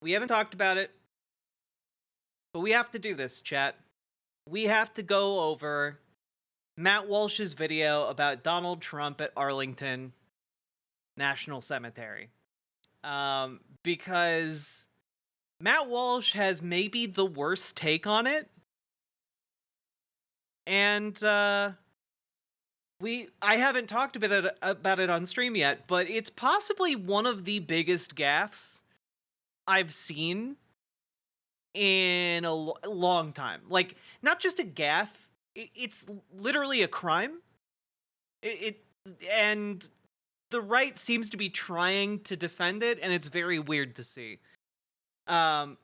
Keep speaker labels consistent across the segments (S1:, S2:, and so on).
S1: We haven't talked about it, but we have to do this, chat. We have to go over Matt Walsh's video about Donald Trump at Arlington National Cemetery. Because Matt Walsh has maybe the worst take on it. And I haven't talked about it on stream yet, but it's possibly one of the biggest gaffes I've seen in a long time. Like, not just a gaffe, it's literally a crime. And the right seems to be trying to defend it, and it's very weird to see. So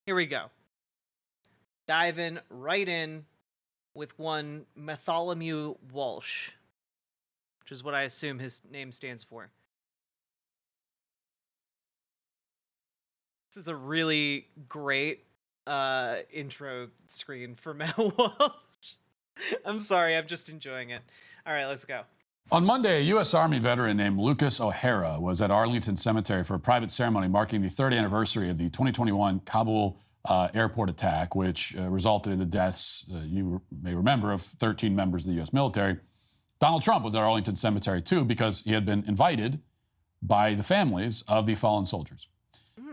S1: here we go. Diving right in with one Bartholomew Walsh, which is what I assume his name stands for. This is a really great intro screen for Matt Walsh. I'm sorry, I'm just enjoying it. All right, let's go.
S2: On Monday, a U.S. Army veteran named Lucas O'Hara was at Arlington Cemetery for a private ceremony marking the 3rd anniversary of the 2021 Kabul airport attack, which resulted in the deaths, you may remember, of 13 members of the U.S. military. Donald Trump was at Arlington Cemetery, too, because he had been invited by the families of the fallen soldiers.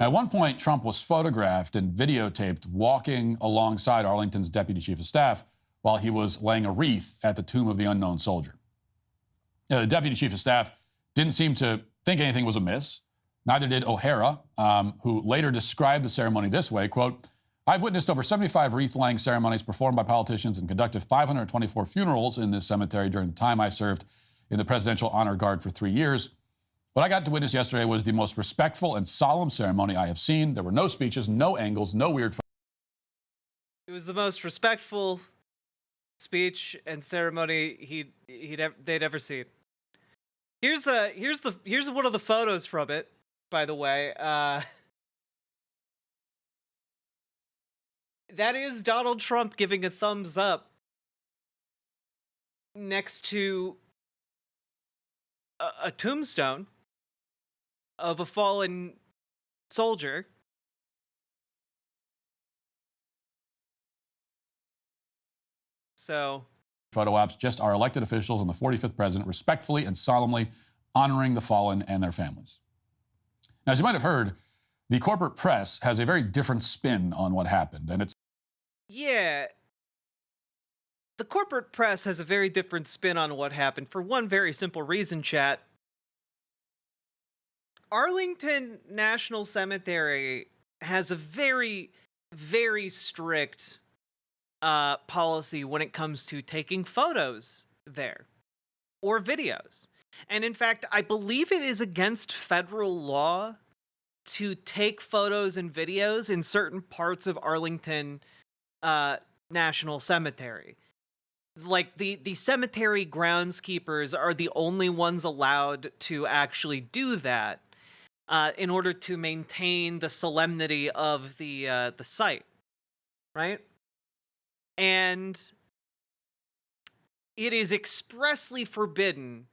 S2: At one point, Trump was photographed and videotaped walking alongside Arlington's deputy chief of staff while he was laying a wreath at the tomb of the unknown soldier. The deputy chief of staff didn't seem to think anything was amiss. Neither did O'Hara, who later described the ceremony this way, quote, "I've witnessed over 75 wreath-laying ceremonies performed by politicians and conducted 524 funerals in this cemetery during the time I served in the Presidential Honor Guard for 3 years. What I got to witness yesterday was the most respectful and solemn ceremony I have seen. There were no speeches, no angles, no weird..."
S1: It was the most respectful speech and ceremony they'd ever seen. Here's one of the photos from it, by the way. That is Donald Trump giving a thumbs up next to a tombstone of a fallen soldier. So,
S2: photo ops just our elected officials and the 45th president respectfully and solemnly honoring the fallen and their families. Now, as you might have heard, the corporate press has a very different spin on what happened, and it's...
S1: Yeah. The corporate press has a very different spin on what happened for one very simple reason, chat. Arlington National Cemetery has a very, very strict policy when it comes to taking photos there or videos. And in fact, I believe it is against federal law to take photos and videos in certain parts of Arlington National Cemetery. Like, the cemetery groundskeepers are the only ones allowed to actually do that in order to maintain the solemnity of the site, right? And it is expressly forbidden,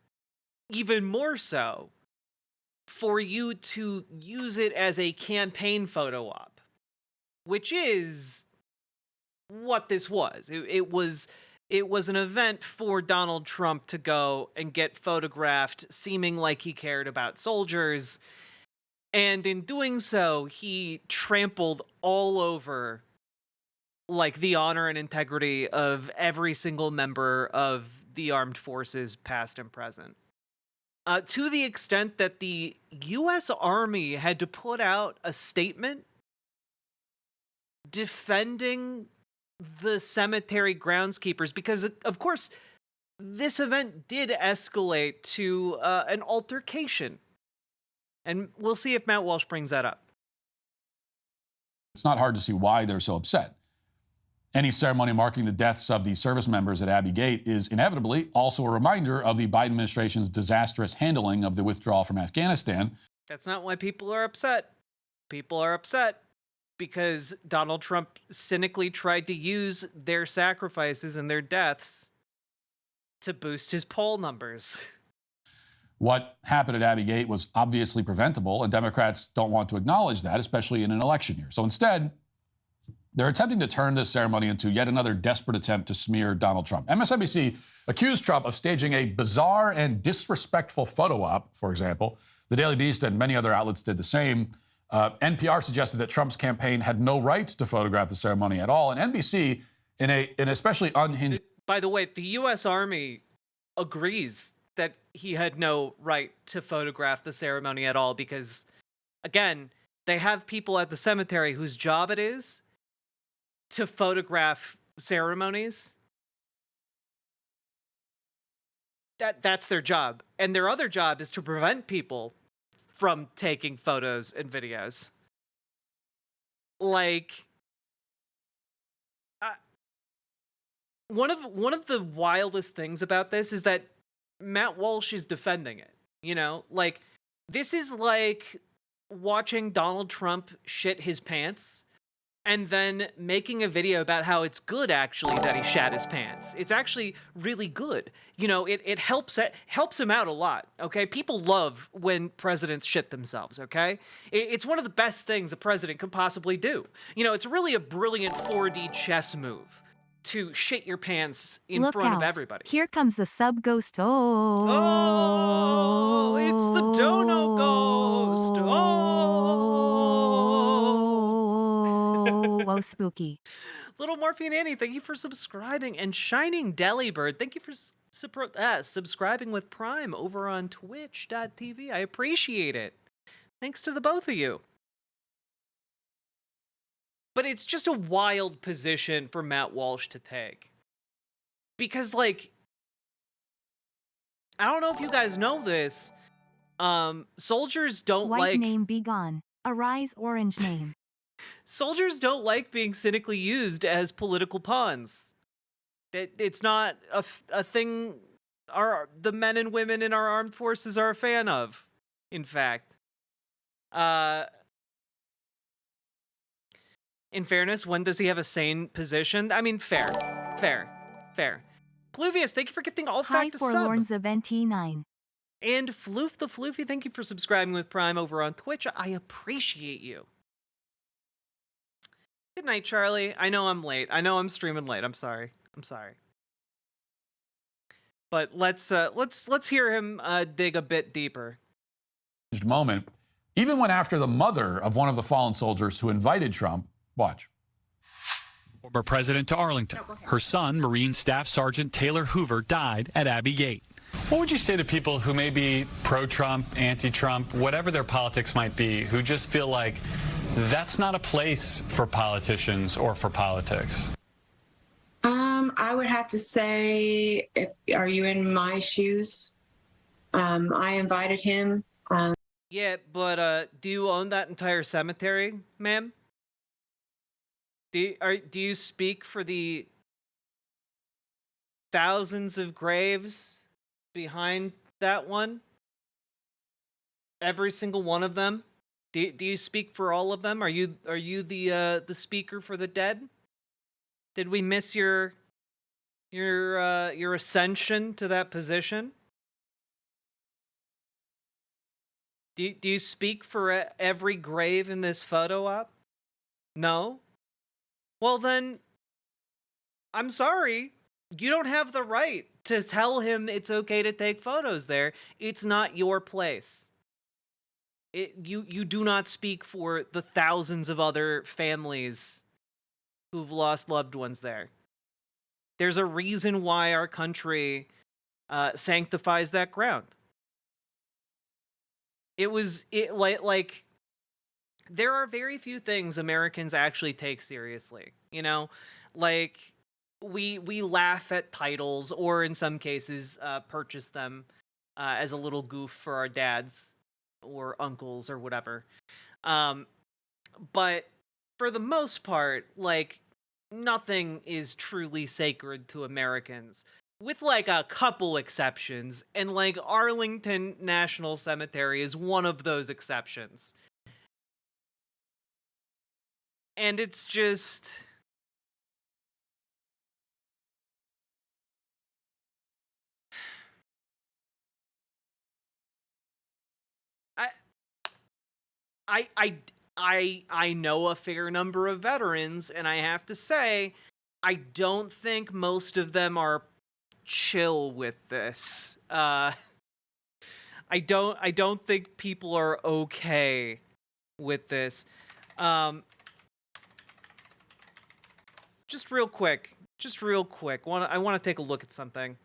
S1: even more so, for you to use it as a campaign photo op, which is what this was. It was an event for Donald Trump to go and get photographed, seeming like he cared about soldiers. And in doing so, he trampled all over, like, the honor and integrity of every single member of the armed forces, past and present. To the extent that the U.S. Army had to put out a statement defending the cemetery groundskeepers, because, of course, this event did escalate to an altercation. And we'll see if Matt Walsh brings that up.
S2: It's not hard to see why they're so upset. Any ceremony marking the deaths of the service members at Abbey Gate is inevitably also a reminder of the Biden administration's disastrous handling of the withdrawal from Afghanistan.
S1: That's not why people are upset. People are upset because Donald Trump cynically tried to use their sacrifices and their deaths to boost his poll numbers.
S2: What happened at Abbey Gate was obviously preventable, and Democrats don't want to acknowledge that, especially in an election year. So instead, they're attempting to turn this ceremony into yet another desperate attempt to smear Donald Trump. MSNBC accused Trump of staging a bizarre and disrespectful photo op, for example. The Daily Beast and many other outlets did the same. NPR suggested that Trump's campaign had no right to photograph the ceremony at all. And NBC, in an especially unhinged...
S1: By the way, the U.S. Army agrees that he had no right to photograph the ceremony at all because, again, they have people at the cemetery whose job it is to photograph ceremonies. That's their job. And their other job is to prevent people from taking photos and videos. Like, one of the wildest things about this is that Matt Walsh is defending it. You know, like, this is like watching Donald Trump shit his pants and then making a video about how it's good, actually, that he shat his pants. It's actually really good. You know, it helps him out a lot, okay? People love when presidents shit themselves, okay? It's one of the best things a president could possibly do. You know, it's really a brilliant 4D chess move to shit your pants in front of everybody.
S3: Here comes the sub ghost.
S1: Oh, it's the Dono Ghost.
S3: Oh, spooky.
S1: Little Morphine Annie, thank you for subscribing. And Shining Delibird, thank you for subscribing with Prime over on twitch.tv. I appreciate it. Thanks to the both of you. But it's just a wild position for Matt Walsh to take. Because, like, I don't know if you guys know this, soldiers don't
S3: White
S1: like...
S3: name be gone. Arise orange name.
S1: Soldiers don't like being cynically used as political pawns. It's not a thing the men and women in our armed forces are a fan of, in fact. In fairness, when does he have a sane position? I mean, fair. Pluvius, thank you for gifting all
S3: Hi,
S1: back to sub.
S3: Forlorns of NT9.
S1: And Floof the Floofy, thank you for subscribing with Prime over on Twitch. I appreciate you. Good night, Charlie. I know I'm late. I know I'm streaming late. I'm sorry. But let's hear him dig a bit deeper.
S2: moment, even when after the mother of one of the fallen soldiers who invited Trump, watch.
S4: Former president to Arlington. Her son, Marine Staff Sergeant Taylor Hoover, died at Abbey Gate. What would you say to people who may be pro-Trump, anti-Trump, whatever their politics might be, who just feel like that's not a place for politicians or for politics?
S5: I would have to say, are you in my shoes? I invited him.
S1: Yeah, but do you own that entire cemetery, ma'am? Do you speak for the thousands of graves behind that one? Every single one of them? Do you speak for all of them? Are you the speaker for the dead? Did we miss your ascension to that position? Do you speak for every grave in this photo op? No? Well then, I'm sorry. You don't have the right to tell him it's okay to take photos there. It's not your place. You do not speak for the thousands of other families who've lost loved ones there. There's a reason why our country sanctifies that ground. Like there are very few things Americans actually take seriously, you know? Like we laugh at titles, or in some cases purchase them as a little goof for our dads or uncles or whatever. But for the most part, like, nothing is truly sacred to Americans, with like a couple exceptions, and like Arlington National Cemetery is one of those exceptions. And it's just... I know a fair number of veterans, and I have to say, I don't think most of them are chill with this. I don't think people are okay with this. Just real quick, I want to take a look at something.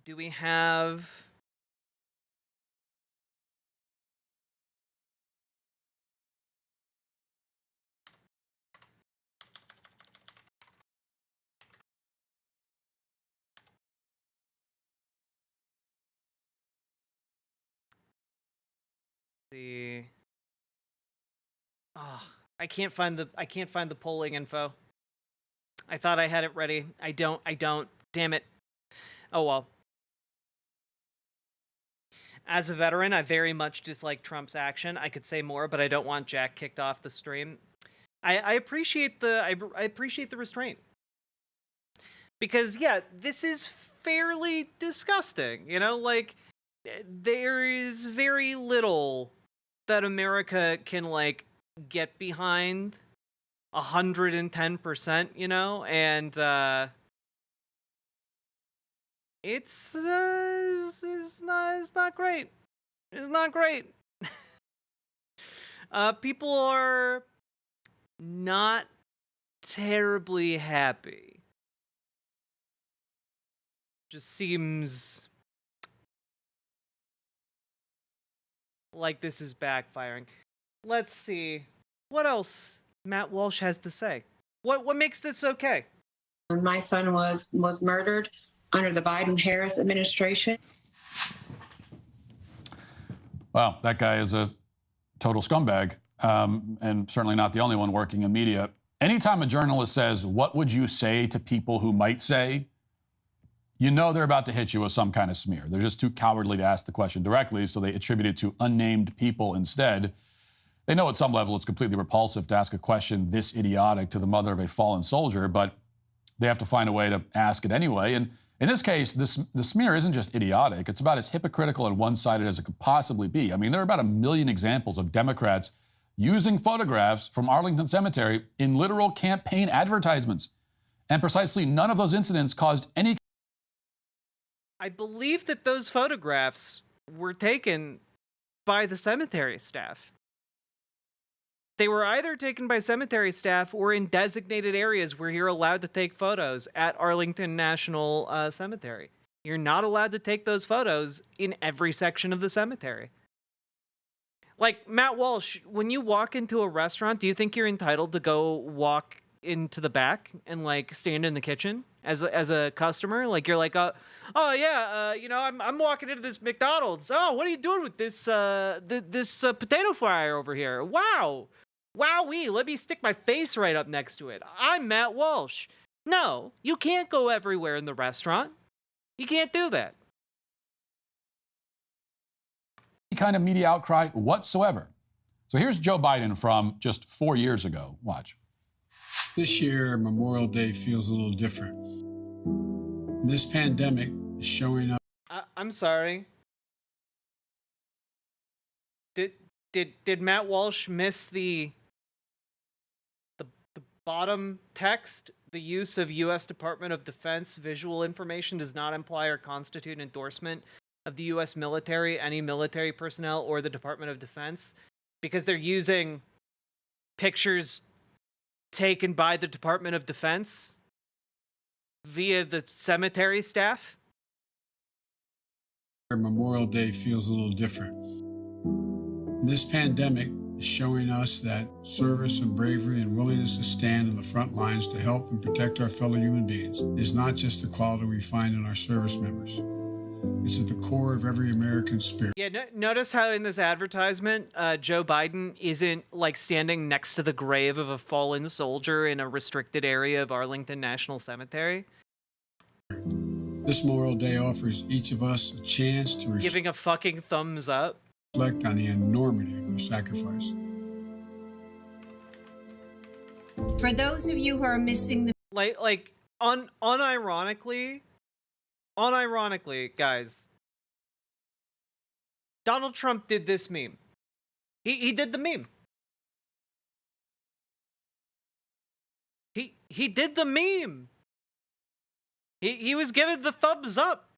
S1: Do we have... the... Oh, I can't find the polling info. I thought I had it ready. I don't. Damn it. Oh well. As a veteran, I very much dislike Trump's action. I could say more, but I don't want Jack kicked off the stream. I appreciate the I appreciate the restraint. Because yeah, this is fairly disgusting. You know, like there is very little that America can like get behind 110%, you know, and it's not great. It's not great. People are not terribly happy. Just seems like this is backfiring. Let's see what else Matt Walsh has to say. What makes this okay?
S5: My son was murdered under the Biden-Harris administration.
S2: Well, that guy is a total scumbag, and certainly not the only one working in media. Anytime a journalist says, "What would you say to people who might say?" you know they're about to hit you with some kind of smear. They're just too cowardly to ask the question directly, so they attribute it to unnamed people instead. They know at some level it's completely repulsive to ask a question this idiotic to the mother of a fallen soldier, but they have to find a way to ask it anyway. And in this case, the smear isn't just idiotic. It's about as hypocritical and one-sided as it could possibly be. I mean, there are about 1 million examples of Democrats using photographs from Arlington Cemetery in literal campaign advertisements. And precisely none of those incidents caused any...
S1: I believe that those photographs were taken by the cemetery staff. They were either taken by cemetery staff or in designated areas where you're allowed to take photos at Arlington National Cemetery. You're not allowed to take those photos in every section of the cemetery. Like, Matt Walsh, when you walk into a restaurant, do you think you're entitled to go walk into the back and, like, stand in the kitchen as a customer? Like, you're like, you know, I'm walking into this McDonald's. Oh, what are you doing with this potato fryer over here? Wow. Wowee, let me stick my face right up next to it. I'm Matt Walsh. No, you can't go everywhere in the restaurant. You can't do that.
S2: Any kind of media outcry whatsoever. So here's Joe Biden from just 4 years ago. Watch.
S6: This year, Memorial Day feels a little different. This pandemic is showing up.
S1: I'm sorry. Did Matt Walsh miss the bottom text? The use of U.S. Department of Defense visual information does not imply or constitute endorsement of the U.S. military, any military personnel, or the Department of Defense, because they're using pictures taken by the Department of Defense via the cemetery staff.
S6: Memorial Day feels a little different. This pandemic is showing us that service and bravery and willingness to stand on the front lines to help and protect our fellow human beings is not just a quality we find in our service members. It's at the core of every American spirit.
S1: Yeah, notice how in this advertisement, Joe Biden isn't like standing next to the grave of a fallen soldier in a restricted area of Arlington National Cemetery.
S6: This Memorial Day offers each of us a chance to
S1: giving a fucking thumbs up.
S6: Reflect on the enormity of their sacrifice.
S7: For those of you who are missing the
S1: unironically, guys, Donald Trump did this meme. He did the meme. He did the meme. He was given the thumbs up.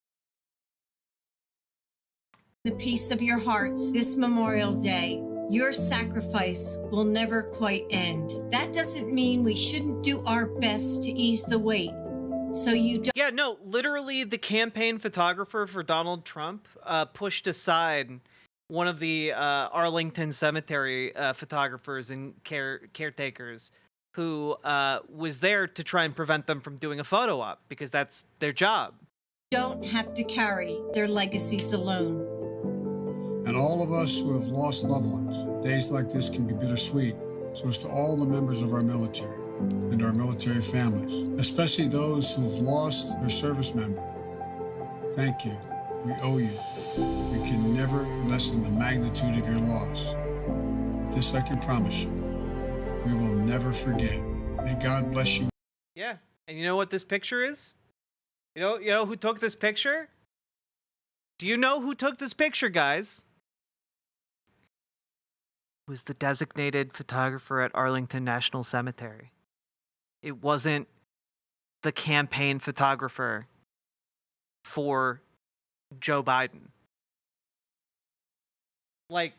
S7: peace of your hearts this Memorial Day, your sacrifice will never quite end. That doesn't mean we shouldn't do our best to ease the weight. So you don't.
S1: Yeah, no, literally the campaign photographer for Donald Trump pushed aside one of the Arlington cemetery photographers and caretakers who was there to try and prevent them from doing a photo op because that's their job.
S7: Don't have to carry their legacies alone.
S6: And all of us who have lost loved ones, days like this can be bittersweet. So it's to all the members of our military and our military families, especially those who've lost their service member. Thank you. We owe you. We can never lessen the magnitude of your loss. This I can promise you. We will never forget. May God bless you.
S1: Yeah, and you know what this picture is? You know who took this picture? Do you know who took this picture, guys? It was the designated photographer at Arlington National Cemetery. It wasn't the campaign photographer for Joe Biden. Like,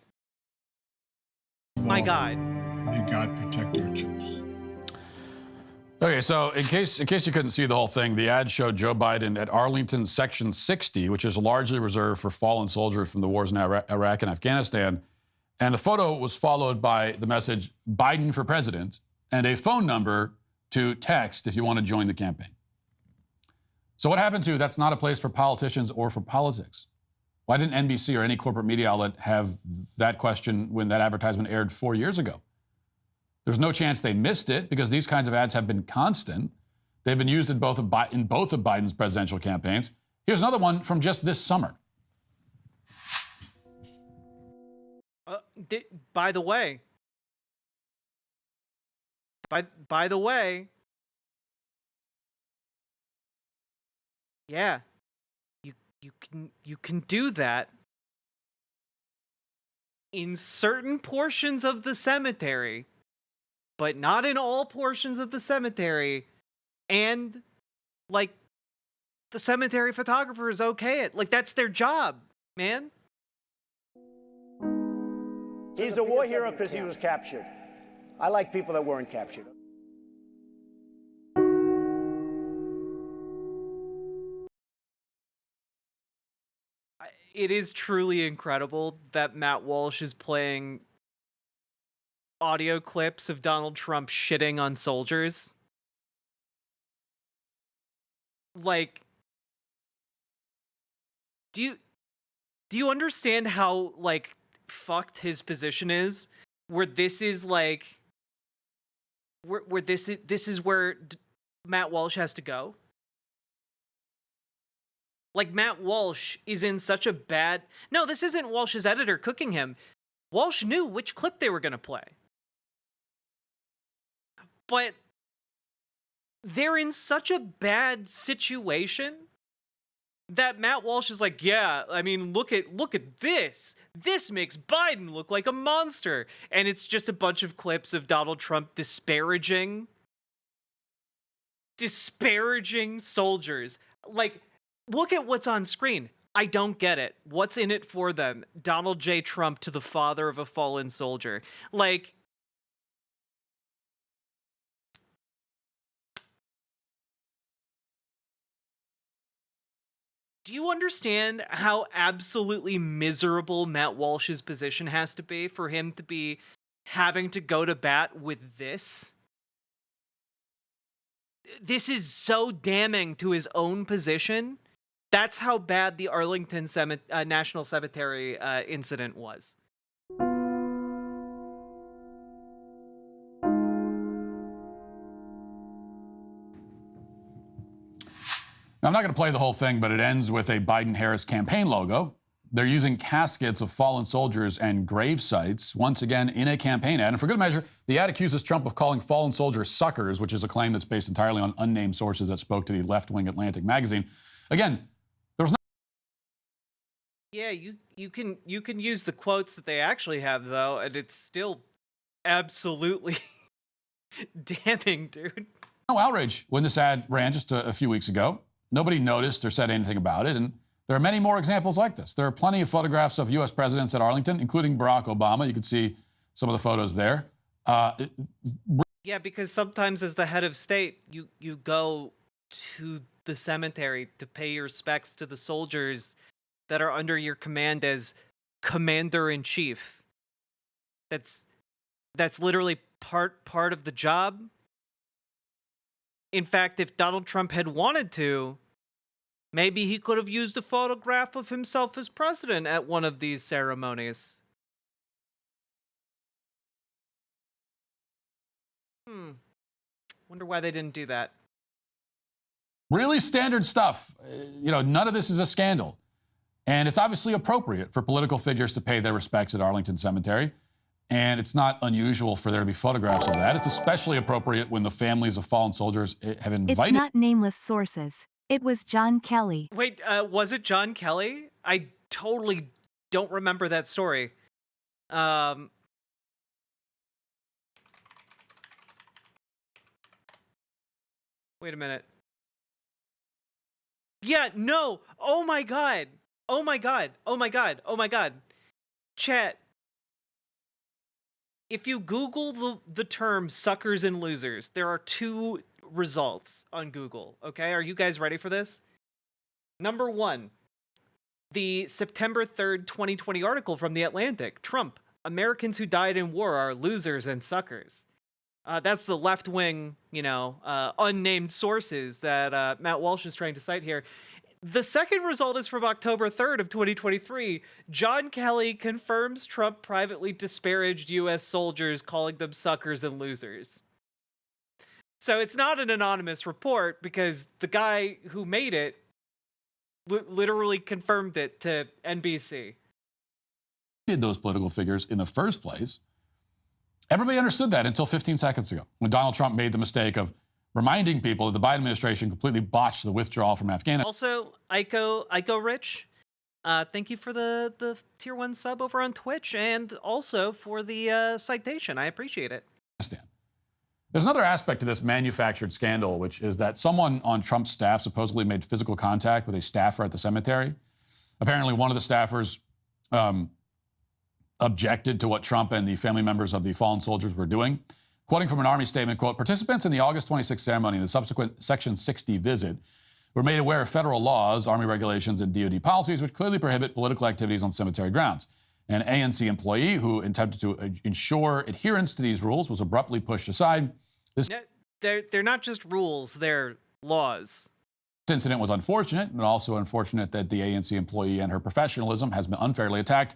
S1: my God.
S6: May God protect our troops.
S2: Okay, so in case you couldn't see the whole thing, the ad showed Joe Biden at Arlington Section 60, which is largely reserved for fallen soldiers from the wars in Iraq and Afghanistan. And the photo was followed by the message, Biden for president, and a phone number to text if you want to join the campaign. So what happened to that's not a place for politicians or for politics? Why didn't NBC or any corporate media outlet have that question when that advertisement aired 4 years ago? There's no chance they missed it because these kinds of ads have been constant. They've been used in both of Biden's presidential campaigns. Here's another one from just this summer.
S1: By the way, yeah, you can do that in certain portions of the cemetery, but not in all portions of the cemetery. And like, the cemetery photographer is okay at, like, that's their job, man.
S8: He's a war hero because he was captured. I like people that weren't captured.
S1: It is truly incredible that Matt Walsh is playing audio clips of Donald Trump shitting on soldiers. Like, do you understand how, like, fucked his position is? Where this is like, where this is where Matt Walsh has to go. Like, Matt Walsh is in such a bad... No, this isn't Walsh's editor cooking him. Walsh knew which clip they were going to play. But they're in such a bad situation that Matt Walsh is like, yeah, I mean, look at this. This makes Biden look like a monster. And it's just a bunch of clips of Donald Trump disparaging soldiers. Like, look at what's on screen. I don't get it. What's in it for them? Donald J. Trump to the father of a fallen soldier. Like, do you understand how absolutely miserable Matt Walsh's position has to be for him to be having to go to bat with this? This is so damning to his own position. That's how bad the Arlington National Cemetery incident was.
S2: Now, I'm not going to play the whole thing, but it ends with a Biden-Harris campaign logo. they're using caskets of fallen soldiers and grave sites, once again, in a campaign ad. And for good measure, the ad accuses Trump of calling fallen soldiers suckers, which is a claim that's based entirely on unnamed sources that spoke to the left-wing Atlantic magazine. Again, there was no...
S1: Yeah, you can use the quotes that they actually have, though, and it's still absolutely damning, dude.
S2: No outrage when this ad ran just a few weeks ago. Nobody noticed or said anything about it, and there are many more examples like this. There are plenty of photographs of U.S. presidents at Arlington, including Barack Obama. You can see some of the photos there.
S1: Yeah, because sometimes as the head of state, you go to the cemetery to pay your respects to the soldiers that are under your command as commander-in-chief. That's literally part of the job. In fact, if Donald Trump had wanted to, maybe he could have used a photograph of himself as president at one of these ceremonies. Wonder why they didn't do that.
S2: Really standard stuff. None of this is a scandal. And it's obviously appropriate for political figures to pay their respects at Arlington Cemetery. And it's not unusual for there to be photographs of that. It's especially appropriate when the families of fallen soldiers have invited...
S3: It's not nameless sources. It was John Kelly.
S1: Wait, was it John Kelly? I totally don't remember that story. Wait a minute. Yeah, no. Oh my God. Oh my God. Oh my God. Oh my God. Chat. If you Google the term suckers and losers, there are 2 results on Google. Okay, are you guys ready for this? Number 1, the September 3rd, 2020 article from The Atlantic. Trump, Americans who died in war are losers and suckers. That's the left-wing, unnamed sources that Matt Walsh is trying to cite here. The second result is from October 3rd of 2023. John Kelly confirms Trump privately disparaged U.S. soldiers, calling them suckers and losers. So it's not an anonymous report because the guy who made it literally confirmed it to NBC.
S2: Did those political figures in the first place? Everybody understood that until 15 seconds ago, when Donald Trump made the mistake of reminding people that the Biden administration completely botched the withdrawal from Afghanistan.
S1: Also, Ico Rich, thank you for the tier 1 sub over on Twitch, and also for the citation. I appreciate it.
S2: There's another aspect to this manufactured scandal, which is that someone on Trump's staff supposedly made physical contact with a staffer at the cemetery. Apparently, one of the staffers objected to what Trump and the family members of the fallen soldiers were doing. Quoting from an Army statement, quote, participants in the August 26th ceremony and the subsequent Section 60 visit were made aware of federal laws, Army regulations, and DoD policies which clearly prohibit political activities on cemetery grounds. An ANC employee who attempted to ensure adherence to these rules was abruptly pushed aside.
S1: They're not just rules, they're laws.
S2: This incident was unfortunate, and also unfortunate that the ANC employee and her professionalism has been unfairly attacked.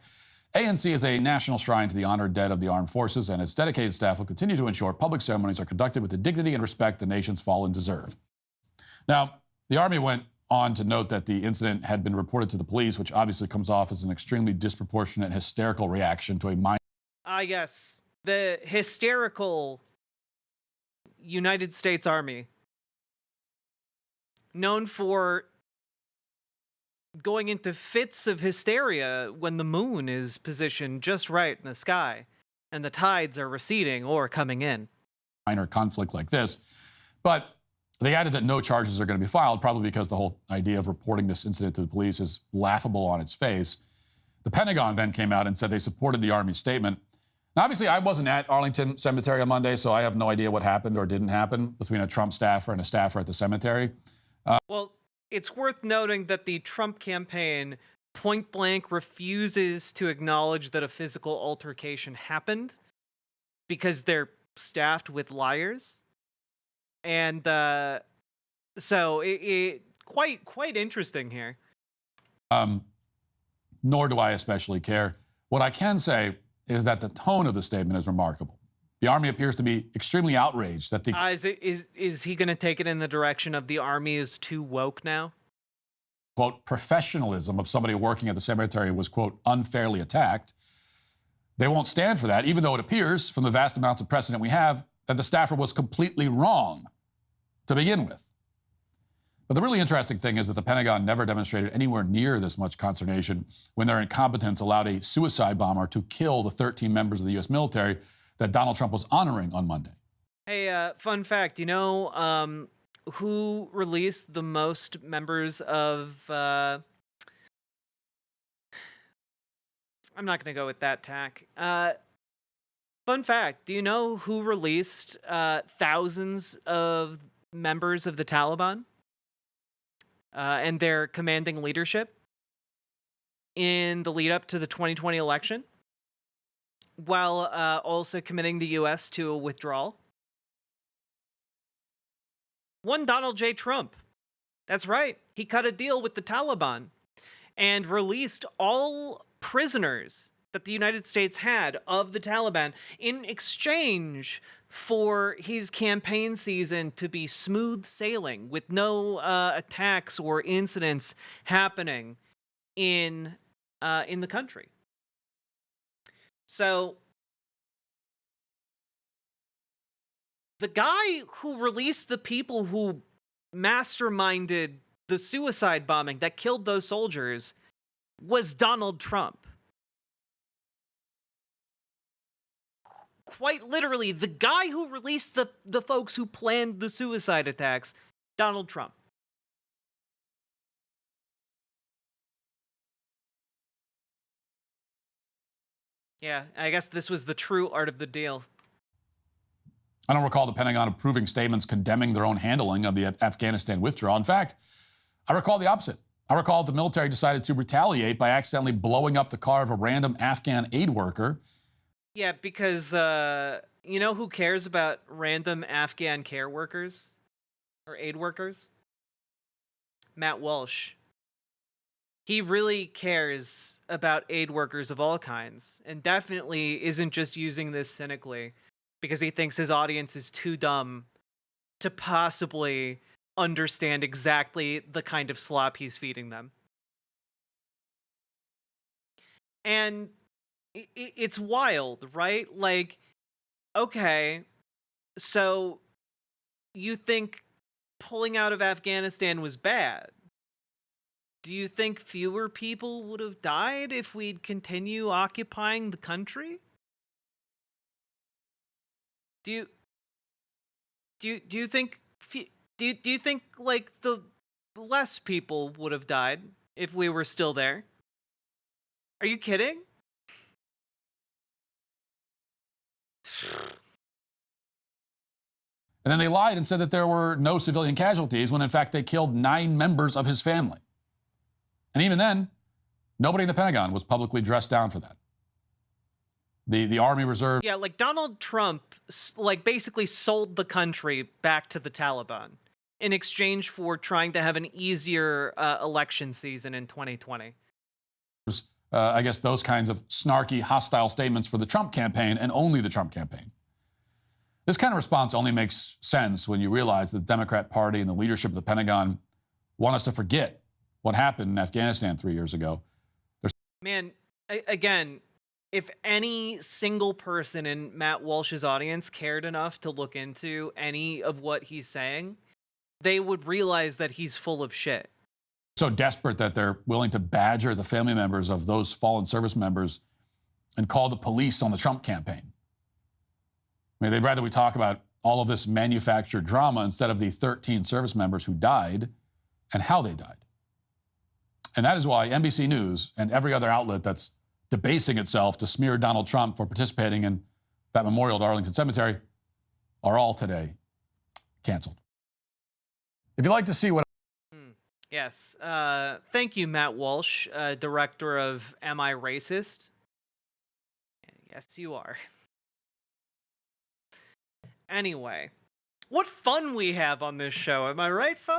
S2: ANC is a national shrine to the honored dead of the armed forces, and its dedicated staff will continue to ensure public ceremonies are conducted with the dignity and respect the nation's fallen deserve. Now, the Army went on to note that the incident had been reported to the police, which obviously comes off as an extremely disproportionate, hysterical reaction to a minor.
S1: Yes. The hysterical United States Army, known for going into fits of hysteria when the moon is positioned just right in the sky and the tides are receding or coming in.
S2: Minor conflict like this. But they added that no charges are going to be filed, probably because the whole idea of reporting this incident to the police is laughable on its face. The Pentagon then came out and said they supported the Army's statement. Now, obviously, I wasn't at Arlington Cemetery on Monday, so I have no idea what happened or didn't happen between a Trump staffer and a staffer at the cemetery.
S1: Well, it's worth noting that the Trump campaign point blank refuses to acknowledge that a physical altercation happened because they're staffed with liars. And so it quite interesting here.
S2: Nor do I especially care. What I can say is that the tone of the statement is remarkable. The Army appears to be extremely outraged that the...
S1: Is he going to take it in the direction of the Army is too woke now?
S2: quote, professionalism of somebody working at the cemetery was, quote, unfairly attacked. They won't stand for that, even though it appears from the vast amounts of precedent we have that the staffer was completely wrong to begin with. But the really interesting thing is that the Pentagon never demonstrated anywhere near this much consternation when their incompetence allowed a suicide bomber to kill the 13 members of the U.S. military that Donald Trump was honoring on Monday.
S1: Hey, fun fact, you know who released the most members of... I'm not going to go with that tack. Fun fact, do you know who released thousands of members of the Taliban and their commanding leadership in the lead up to the 2020 election, while also committing the U.S. to a withdrawal? One Donald J. Trump. That's right. He cut a deal with the Taliban and released all prisoners that the United States had of the Taliban in exchange for his campaign season to be smooth sailing with no attacks or incidents happening in the country. So the guy who released the people who masterminded the suicide bombing that killed those soldiers was Donald Trump. Quite literally, the guy who released the folks who planned the suicide attacks, Donald Trump. Yeah, I guess this was the true art of the deal.
S2: I don't recall the Pentagon approving statements condemning their own handling of the Afghanistan withdrawal. In fact, I recall the opposite. I recall the military decided to retaliate by accidentally blowing up the car of a random Afghan aid worker.
S1: Yeah, because you know who cares about random Afghan care workers or aid workers? Matt Walsh. He really cares about aid workers of all kinds, and definitely isn't just using this cynically because he thinks his audience is too dumb to possibly understand exactly the kind of slop he's feeding them. And it's wild, right? Like, okay, so you think pulling out of Afghanistan was bad? Do you think fewer people would have died if we'd continue occupying the country? Do you think like the less people would have died if we were still there? Are you kidding?
S2: And then they lied and said that there were no civilian casualties when in fact they killed 9 members of his family. And even then, nobody in the Pentagon was publicly dressed down for that. The Army Reserve.
S1: Yeah, like Donald Trump, like basically sold the country back to the Taliban in exchange for trying to have an easier election season in 2020.
S2: I guess those kinds of snarky, hostile statements for the Trump campaign and only the Trump campaign. This kind of response only makes sense when you realize the Democrat Party and the leadership of the Pentagon want us to forget what happened in Afghanistan 3 years ago.
S1: Man, again, if any single person in Matt Walsh's audience cared enough to look into any of what he's saying, they would realize that he's full of shit.
S2: So desperate that they're willing to badger the family members of those fallen service members and call the police on the Trump campaign. I mean, they'd rather we talk about all of this manufactured drama instead of the 13 service members who died and how they died. And that is why NBC News and every other outlet that's debasing itself to smear Donald Trump for participating in that memorial at Arlington Cemetery are all today canceled. If you'd like to see what...
S1: Yes. Thank you, Matt Walsh, director of Am I Racist? Yes, you are. Anyway, what fun we have on this show, am I right, folks?